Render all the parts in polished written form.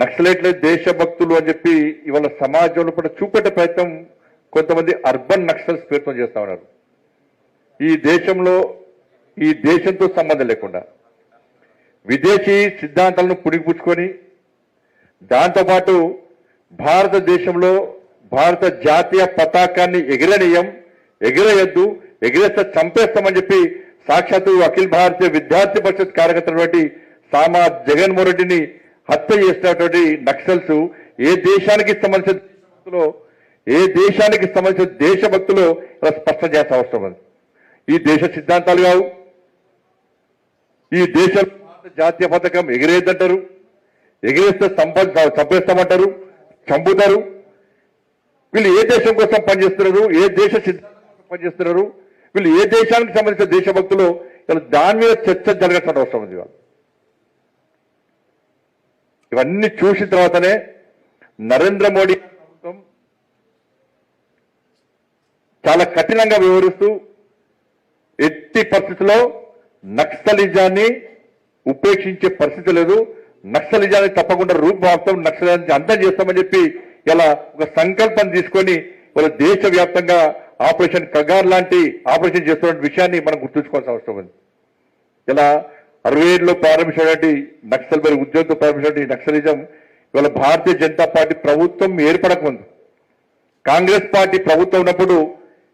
నక్సలైట్లే దేశభక్తులు అని చెప్పి ఇవాళ సమాజంలో కూడా చూపెట్టే ప్రయత్నం కొంతమంది అర్బన్ నక్సల్స్ పేరుతో చేస్తా ఉన్నారు. ఈ దేశంలో ఈ దేశంతో సంబంధం లేకుండా విదేశీ సిద్ధాంతాలను పుడిపుచ్చుకొని దాంతోపాటు భారతదేశంలో భారత జాతీయ పతాకాన్ని ఎగిరేయద్దు, ఎగిరేస్తే చంపేస్తామని చెప్పి సాక్షాత్తు అఖిల భారతీయ విద్యార్థి పరిషత్ కార్యకర్త సామా జగన్మోహన్ రెడ్డిని హత్య చేసినటువంటి నక్సల్స్ ఏ దేశానికి సంబంధించిన దేశభక్తులు స్పష్టం చేసే అవసరం ఉంది. ఈ దేశ సిద్ధాంతాలు కావు, ఈ దేశ జాతీయ పథకం ఎగిరేద్దంటారు, ఎగిరేస్తే చంపేస్తామంటారు, చంపుతారు. వీళ్ళు ఏ దేశం కోసం పనిచేస్తున్నారు, ఏ దేశ సిద్ధాంతం కోసం పనిచేస్తున్నారు, వీళ్ళు ఏ దేశానికి సంబంధించిన దేశభక్తులు, దాని మీద చర్చ జరగాల్సిన అవసరం ఉంది. ఇవన్నీ చూసిన తర్వాతనే నరేంద్ర మోడీ ప్రభుత్వం చాలా కఠినంగా వివరిస్తూ ఎట్టి పరిస్థితుల్లో నక్సలిజాన్ని ఉపేక్షించే పరిస్థితి లేదు, నక్సలిజాన్ని తప్పకుండా రూపుమాపుతాం, నక్సలిజాన్ని అంతం చేస్తామని చెప్పి ఇలా ఒక సంకల్పం తీసుకొని వాళ్ళ దేశవ్యాప్తంగా ఆపరేషన్ కగార్ లాంటి ఆపరేషన్ చేస్తున్న విషయాన్ని మనం గుర్తుంచుకోవాల్సిన అవసరం ఉంది. ఇలా 67లో ప్రారంభించినటువంటి నక్సల్బరీ ఉద్యమంతో ప్రారంభించినటువంటి నక్సలిజం ఇవాళ భారతీయ జనతా పార్టీ ప్రభుత్వం ఏర్పడకముందు, కాంగ్రెస్ పార్టీ ప్రభుత్వం ఉన్నప్పుడు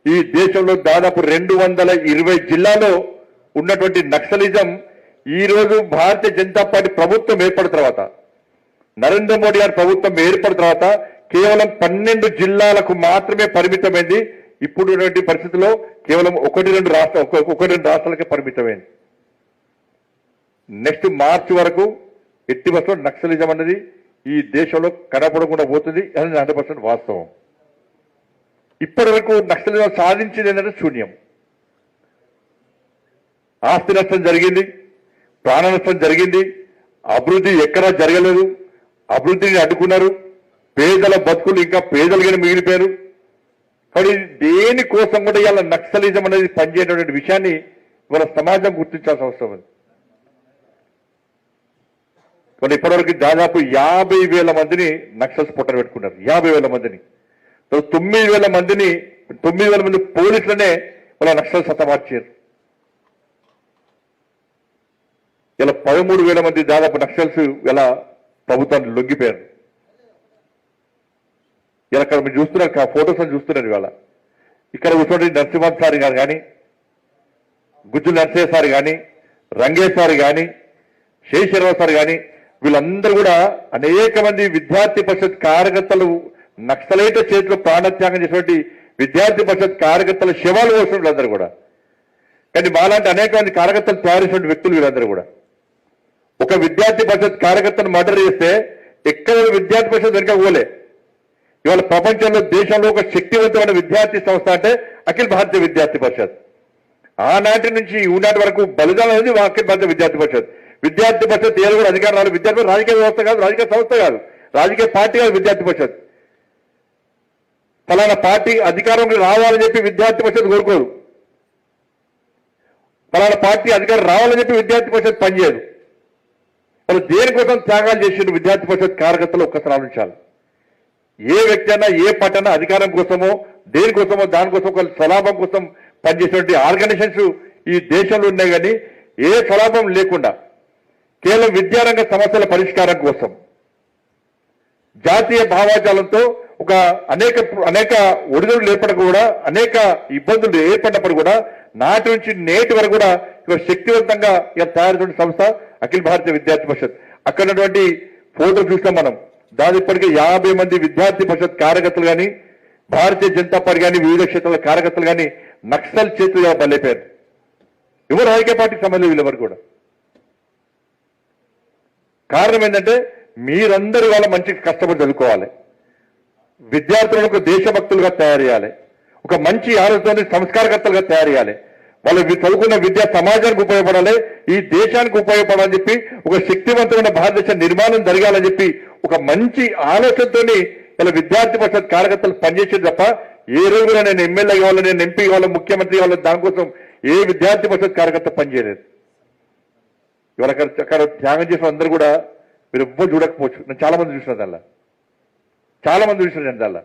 ఈ దేశంలో దాదాపు 220 జిల్లాలో ఉన్నటువంటి నక్సలిజం ఈ రోజు భారతీయ జనతా పార్టీ ప్రభుత్వం ఏర్పడిన తర్వాత, నరేంద్ర మోడీ గారి ప్రభుత్వం ఏర్పడిన తర్వాత కేవలం 12 జిల్లాలకు మాత్రమే పరిమితమైంది. ఇప్పుడు ఉన్నటువంటి పరిస్థితుల్లో కేవలం 1-2 రాష్ట్రాలకే పరిమితమైంది. నెక్స్ట్ మార్చి వరకు ఎట్టి బస్సులో నక్సలిజం అనేది ఈ దేశంలో కనపడకుండా పోతుంది అని 100% వాస్తవం. ఇప్పటి వరకు నక్సలిజం సాధించింది ఏంటంటే శూన్యం. ఆస్తి నష్టం జరిగింది, ప్రాణ నష్టం జరిగింది, అభివృద్ధి ఎక్కడా జరగలేదు, అభివృద్ధిని అడ్డుకున్నారు, పేదల బతుకులు ఇంకా పేదలుగానే మిగిలిపోయారు. కానీ దేనికోసం కూడా ఇవాళ నక్సలిజం అనేది పనిచేయటువంటి విషయాన్ని ఇవాళ సమాజం గుర్తించాల్సిన అవసరం ఉంది. వాళ్ళు ఇప్పటివరకు దాదాపు 50,000 మందిని నక్సల్స్ పొట్టన పెట్టుకున్నారు. 50,000 మందిని, 9,000 మంది పోలీసులనే వాళ్ళ నక్సల్స్ హతమార్చారు. ఇలా 13,000 మంది దాదాపు నక్సల్స్ ఇలా ప్రభుత్వాన్ని లొంగిపోయారు. ఇలా ఇక్కడ మీరు చూస్తున్నారు, ఫోటోస్ అని చూస్తున్నారు. ఇవాళ ఇక్కడ కూర్చోండి నరసింహన్ సార్ గారు కానీ, గుజ్జు నరసయ్య సార్ కానీ, రంగేష్ సార్ కానీ, శేషరావు సార్ కానీ, వీళ్ళందరూ కూడా అనేక మంది విద్యార్థి పరిషత్ కార్యకర్తలు నక్సలైట్ చేతిలో ప్రాణత్యాగం చేసినటువంటి విద్యార్థి పరిషత్ కార్యకర్తల శవాలు కోసం వీళ్ళందరూ కూడా. కానీ మాలాంటి అనేక మంది కార్యకర్తలు తయారు చేసిన వ్యక్తులు వీళ్ళందరూ కూడా. ఒక విద్యార్థి పరిషత్ కార్యకర్తను మర్డర్ చేస్తే ఎక్కడ విద్యార్థి పరిషత్ వెనుక పోలే. ఇవాళ ప్రపంచంలో దేశంలో ఒక శక్తివంతమైన విద్యార్థి సంస్థ అంటే అఖిల భారతీయ విద్యార్థి పరిషత్. ఆనాటి నుంచి ఈనాటి వరకు బలిదానం అనేది అఖిల భారతీయ విద్యార్థి పరిషత్. విద్యార్థి పరిషత్ ఏదో కూడా అధికారం రావాలి. విద్యార్థి రాజకీయ వ్యవస్థ కాదు, రాజకీయ సంస్థ కాదు, రాజకీయ పార్టీ కాదు. విద్యార్థి పరిషత్ ఫలానా పార్టీ అధికారంలో రావాలని చెప్పి విద్యార్థి పరిషత్ కోరుకోదు. ఫలానా పార్టీ అధికారం రావాలని చెప్పి విద్యార్థి పరిషత్ పనిచేయదు. వాళ్ళు దేనికోసం త్యాగాలు చేసిన విద్యార్థి పరిషత్ కార్యకర్తలు ఒక్కసారి ఆలోచించాలి. ఏ వ్యక్తి అయినా ఏ పార్టీ అయినా అధికారం కోసమో దేనికోసమో దానికోసం ఒక స్వలాభం కోసం పనిచేసినటువంటి ఆర్గనైజేషన్స్ ఈ దేశంలో ఉన్నాయి. కానీ ఏ స్వలాభం లేకుండా కేవలం విద్యారంగ సమస్యల పరిష్కారం కోసం జాతీయ భావాజాలంతో ఒక అనేక ఒడిదుడులు ఏర్పడక కూడా, అనేక ఇబ్బందులు ఏర్పడినప్పుడు కూడా నాటి నుంచి నేటి వరకు కూడా శక్తివంతంగా తయారైన సంస్థ అఖిల భారతీయ విద్యార్థి పరిషత్. అక్కడ ఉన్నటువంటి ఫోటో చూస్తాం మనం. దాదాపు ఇప్పటికే 50 మంది విద్యార్థి పరిషత్ కార్యకర్తలు కానీ, భారతీయ జనతా పార్టీ కానీ, వివిధ క్షేత్రాల కార్యకర్తలు కానీ నక్సల్ చేతులుగా బలైపోయారు. ఎవరు రాజకీయ పార్టీకి సంబంధం వీళ్ళెవరు కూడా. కారణం ఏంటంటే మీరందరూ వాళ్ళ మంచికి కష్టపడి చదువుకోవాలి, విద్యార్థులను దేశభక్తులుగా తయారు చేయాలి, ఒక మంచి ఆలోచన సంస్కారకర్తలుగా తయారు చేయాలి. వాళ్ళు చదువుకున్న విద్య సమాజానికి ఉపయోగపడాలి, ఈ దేశానికి ఉపయోగపడాలని చెప్పి ఒక శక్తివంతమైన భారతదేశ నిర్మాణం జరగాలని చెప్పి ఒక మంచి ఆలోచనతోని ఇలా విద్యార్థి పరిషత్ కార్యకర్తలు పనిచేసేది తప్ప ఏ రోజు కూడా నేను ఎమ్మెల్యే కావాలి, నేను ఎంపీ కావాలి, ముఖ్యమంత్రి కావాలి దానికోసం ఏ విద్యార్థి పరిషత్ కార్యకర్త పనిచేయలేదు. ఇవాళ అక్కడ త్యాగం చేసిన అందరూ కూడా మీరు ఎవ్వరు చూడకపోవచ్చు. నేను చాలా మంది చూసిన దానిలో, చాలా మంది చూసిన నేను దానిలో.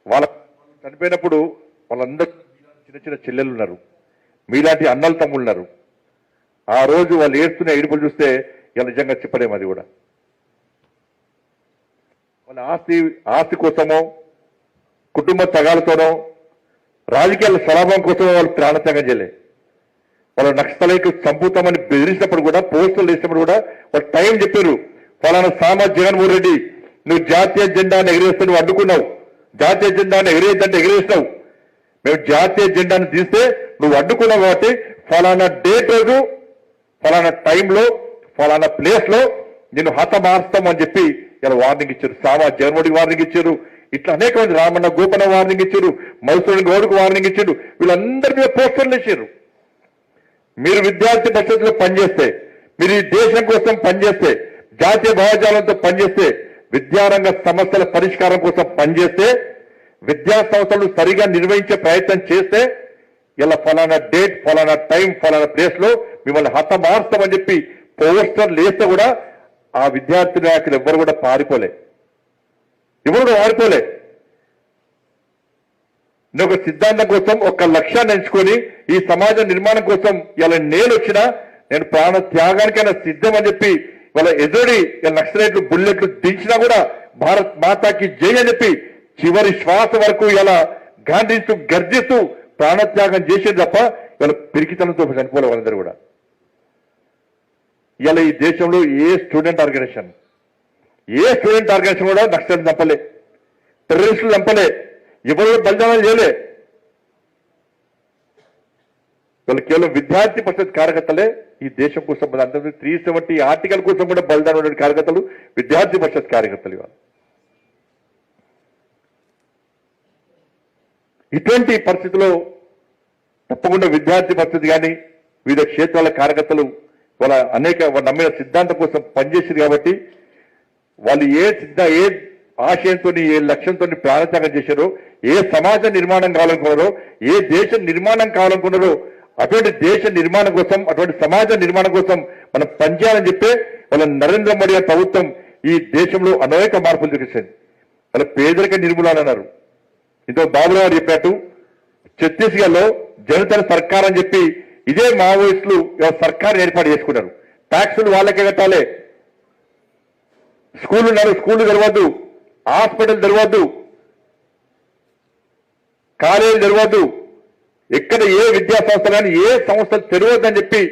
వాళ్ళ చనిపోయినప్పుడు వాళ్ళందరూ చిన్న చిన్న చెల్లెలు ఉన్నారు, మీలాంటి అన్నలు తమ్ముళ్ళు ఉన్నారు. ఆ రోజు వాళ్ళు ఏడుస్తున్న ఏడుపులు చూస్తే ఇలా నిజంగా చెప్పలేము. అది కూడా వాళ్ళ ఆస్తి కోసమో, కుటుంబ తగాలతోనో, రాజకీయాల స్వలాభం కోసమో వాళ్ళు ప్రాణత్యాగం చేయలే. వాళ్ళ నక్సలైట్ చంపుతామని బెదిరించినప్పుడు కూడా, పోస్టులు వేసినప్పుడు కూడా వాళ్ళు టైం చెప్పారు. ఫలానా సామాజిక జగన్మోహన్ రెడ్డి, నువ్వు జాతీయ జెండాను ఎగిరేస్తే నువ్వు అడ్డుకున్నావు, జాతీయ జెండాను ఎగిరేద్దంటే ఎగిరేసినావు, మేము జాతీయ జెండాను తీస్తే నువ్వు అడ్డుకున్నావు కాబట్టి ఫలానా డేట్ రోజు, ఫలానా టైంలో, ఫలానా ప్లేస్ లో నేను హతమారుస్తాం అని చెప్పి ఇలా వార్నింగ్ ఇచ్చారు. సామాజిక జగన్మోహన్కి వార్నింగ్ ఇచ్చారు. ఇట్లా అనేక మంది, రామన్న గోపన్న వార్నింగ్ ఇచ్చారు, మధుసూదన్ గౌడ్కు వార్నింగ్ ఇచ్చారు. వీళ్ళందరి మీద పోస్టర్లు ఇచ్చారు. మీరు విద్యార్థి పరిషత్తులో పనిచేస్తే, మీరు ఈ దేశం కోసం పనిచేస్తే, జాతీయ భావజాలంతో పనిచేస్తే, విద్యారంగ సమస్యల పరిష్కారం కోసం పనిచేస్తే, విద్యా సంస్థలు సరిగా నిర్వహించే ప్రయత్నం చేస్తే ఇలా ఫలానా డేట్, ఫలానా టైం, ఫలానా ప్లేస్ లో మిమ్మల్ని హతమారుస్తామని చెప్పి పోస్టర్లు వేస్తే కూడా ఆ విద్యార్థి నాయకులు ఎవ్వరు కూడా పారిపోలే, ఎవరు కూడా పారిపోలే. నేను ఒక సిద్ధాంతం కోసం, ఒక లక్ష్యాన్ని ఎంచుకొని ఈ సమాజ నిర్మాణం కోసం ఇలా నేను వచ్చినా నేను ప్రాణ త్యాగానికైనా సిద్ధం అని చెప్పి వాళ్ళ ఎదుడి నక్సలైట్లు బుల్లెట్లు దించినా కూడా భారత్ మాతాకి జై అని చెప్పి చివరి శ్వాస వరకు ఇలా గాంధిస్తూ గర్జిస్తూ ప్రాణత్యాగం చేసేది తప్ప ఇలా పిరికితనంతో చనిపోలే వాళ్ళందరూ కూడా. ఇలా ఈ దేశంలో ఏ స్టూడెంట్ ఆర్గనైజేషన్ కూడా నక్సలైట్ చంపలే, టెర్రరిస్టులు చంపలే, ఎవరు బలిదానాలు చేయలే. వాళ్ళు కేవలం విద్యార్థి పరిషత్ కార్యకర్తలే ఈ దేశం కోసం 370 ఆర్టికల్ కోసం కూడా బలిదానం కార్యకర్తలు విద్యార్థి పరిషత్ కార్యకర్తలు. ఇవాళ ఇటువంటి పరిస్థితుల్లో తప్పకుండా విద్యార్థి పరిస్థితి కానీ వివిధ క్షేత్రాల కార్యకర్తలు వాళ్ళ నమ్మిన సిద్ధాంతం కోసం పనిచేసింది కాబట్టి వాళ్ళు ఏ ఆశయంతో, ఏ లక్ష్యంతో ప్రాణత్యాగం చేశారో, ఏ సమాజ నిర్మాణం కావాలనుకున్నారో, ఏ దేశ నిర్మాణం కావాలనుకున్నారో అటువంటి దేశ నిర్మాణం కోసం, అటువంటి సమాజ నిర్మాణం కోసం మనం పనిచేయాలని చెప్పే వాళ్ళ నరేంద్ర మోడీ ప్రభుత్వం ఈ దేశంలో అనేక మార్పులు చూపించింది. వాళ్ళ పేదరిక నిర్మూలన అన్నారు. ఇంతో బాబురావు గారు చెప్పినట్టు ఛత్తీస్గఢ్ లో జనతల సర్కార్ అని చెప్పి ఇదే మావోయిస్టులు సర్కార్ ఏర్పాటు చేసుకున్నారు. ట్యాక్సులు వాళ్ళకే కట్టాలి, స్కూళ్ళు తెరవద్దు, హాస్పిటల్ తెరవద్దు, కాలేజీ తెరవద్దు, ఎక్కడ ఏ విద్యా సంస్థలు కానీ ఏ సంస్థలు తెరవద్దని చెప్పి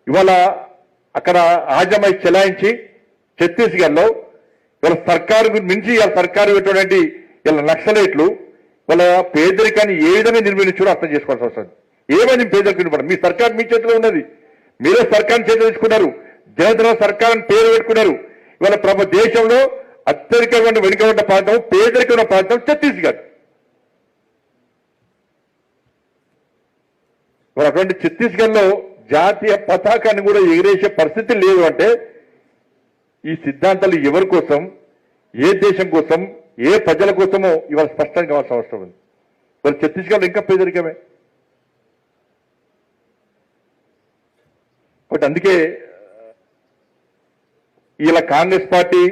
ఇవాళ అక్కడ ఆజమై చెలాయించి ఛత్తీస్గఢ్ లో ఇవాళ సర్కారు మించి సర్కారు పెట్టినటువంటి ఇలా నక్సలైట్లు వాళ్ళ పేదరికాన్ని ఏ విధంగా నిర్మించారో అర్థం చేసుకోవాల్సి వస్తుంది. ఏమైంది పేదరికం నిర్మాణం? మీ సర్కార్ మీ చేతిలో ఉన్నది, మీరే సర్కార్ని చేతిలో తీసుకున్నారు, జనతల సర్కార్ అని పేరు పెట్టుకున్నారు. ఇవాళ దేశంలో అత్యధికంగా వెనుకబడ్డ ప్రాంతం, పేదరికమైన ప్రాంతం ఛత్తీస్గఢ్. మరి అటువంటి ఛత్తీస్గఢ్ లో జాతీయ పతాకాన్ని కూడా ఎగిరేసే పరిస్థితి లేదు అంటే ఈ సిద్ధాంతాలు ఎవరి కోసం, ఏ దేశం కోసం, ఏ ప్రజల కోసమో ఇవాళ స్పష్టంగా కావాల్సిన అవసరం ఉంది. మరి ఛత్తీస్గఢ్ ఇంకా పేదరికమే. కాబట్టి అందుకే ఇలా కాంగ్రెస్ పార్టీ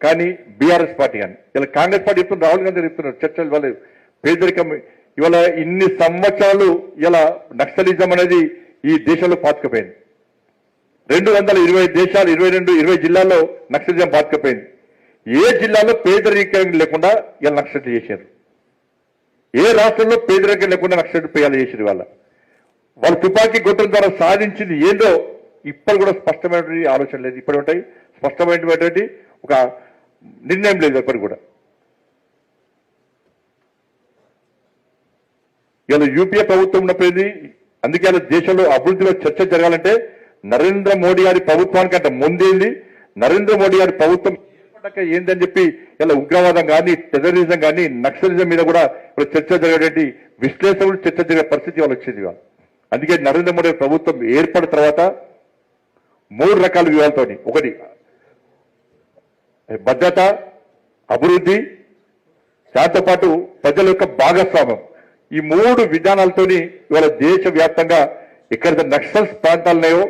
కానీ బీఆర్ఎస్ పార్టీ కానీ ఇలా కాంగ్రెస్ పార్టీ చెప్తున్నారు, రాహుల్ గాంధీ చెప్తున్నారు చర్చలు వాళ్ళు పేదరికం ఇవాళ ఇన్ని సంవత్సరాలు ఇలా నక్సలిజం అనేది ఈ దేశంలో పాతుకుపోయింది. 220 దేశాలు 20 జిల్లాల్లో నక్సలిజం పాతుకుపోయింది. ఏ జిల్లాలో పేదరికం లేకుండా ఇలా నక్సలి చేశారు, ఏ రాష్ట్రంలో పేదరికం లేకుండా నక్సలి పేయాలి చేశారు. వాళ్ళు తుపాకీ గొట్టం ద్వారా సాధించింది ఏందో ఇప్పుడు కూడా స్పష్టమైనటువంటి ఆలోచన లేదు, ఇప్పుడు ఉంటాయి స్పష్టమైనటువంటి ఒక నిర్ణయం లేదు ఎప్పటికి కూడా. ఇలా యూపీఏ ప్రభుత్వం ఉన్నది. అందుకే ఇలా దేశంలో అభివృద్ధిలో చర్చ జరగాలంటే నరేంద్ర మోడీ గారి ప్రభుత్వానికంటే ముందేంది, నరేంద్ర మోడీ గారి ప్రభుత్వం ఏర్పడ్డాక ఏందని చెప్పి ఇలా ఉగ్రవాదం కానీ, టెర్రరిజం కానీ, నక్సలిజం మీద కూడా ఇప్పుడు చర్చ జరిగేటువంటి విశ్లేషణలు చర్చ జరిగే పరిస్థితి వాళ్ళు వచ్చింది. అందుకే నరేంద్ర మోడీ ప్రభుత్వం ఏర్పడిన తర్వాత 3 రకాల వ్యూహాలతోని, ఒకటి భద్రత, అభివృద్ధి, దాంతోపాటు ప్రజల యొక్క భాగస్వామ్యం, ఈ 3 విధానాలతోని ఇవాళ దేశవ్యాప్తంగా ఎక్కడైతే నక్సల్స్ ప్రాంతాలున్నాయో,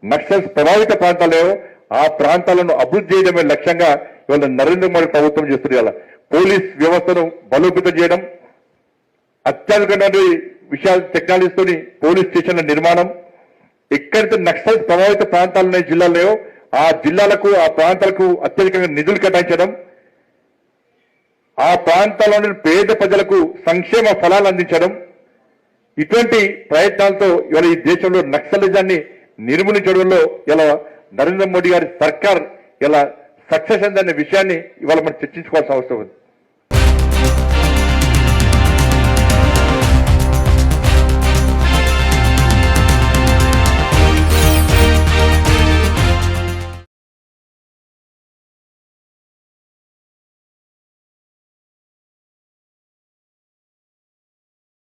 నక్సల్స్ ప్రభావిత ప్రాంతాలున్నాయో ఆ ప్రాంతాలను అభివృద్ధి చేయడమే లక్ష్యంగా ఇవాళ నరేంద్ర మోడీ ప్రభుత్వం చేస్తుంది. ఇవాళ పోలీస్ వ్యవస్థను బలోపేతం చేయడం, అత్యాధునికమైన విషయాలు టెక్నాలజీతో పోలీస్ స్టేషన్ల నిర్మాణం, ఎక్కడైతే నక్సల్ ప్రభావిత ప్రాంతాలు ఉన్నాయి జిల్లాలో ఆ జిల్లాలకు ఆ ప్రాంతాలకు అత్యధికంగా నిధులు కేటాయించడం, ఆ ప్రాంతాల్లోని పేద ప్రజలకు సంక్షేమ ఫలాలు అందించడం, ఇటువంటి ప్రయత్నాలతో ఇవాళ ఈ దేశంలో నక్సలిజాన్ని నిర్మూలించడంలో ఇలా నరేంద్ర మోడీ గారి సర్కార్ ఇలా సక్సెస్ అయిందనే విషయాన్ని ఇవాళ మనం చర్చించుకోవాల్సిన అవసరం ఉంది.